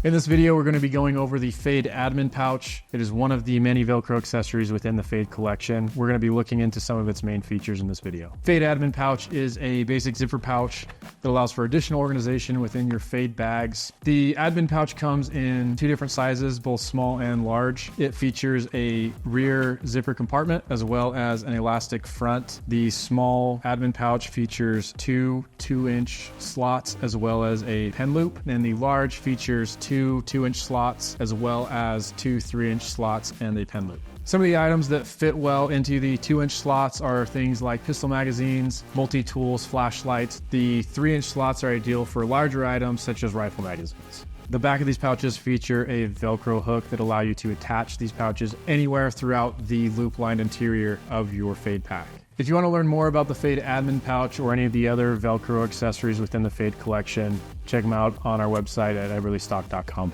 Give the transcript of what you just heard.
In this video, we're going to be going over the Fade admin pouch. It is one of the many Velcro accessories within the Fade collection. We're going to be looking into some of its main features in this video. Fade admin pouch is a basic zipper pouch that allows for additional organization within your Fade bags. The admin pouch comes in two different sizes, both small and large. It features a rear zipper compartment as well as an elastic front. The small admin pouch features two 2-inch slots as well as a pen loop, and the large features two 2-inch slots as well as two 3-inch slots and a pen loop. Some of the items that fit well into the 2-inch slots are things like pistol magazines, multi-tools, flashlights. The 3-inch slots are ideal for larger items such as rifle magazines. The back of these pouches feature a Velcro hook that allow you to attach these pouches anywhere throughout the loop-lined interior of your Fade pack. If you want to learn more about the Fade admin pouch or any of the other Velcro accessories within the Fade collection, check them out on our website at Eberlestock.com.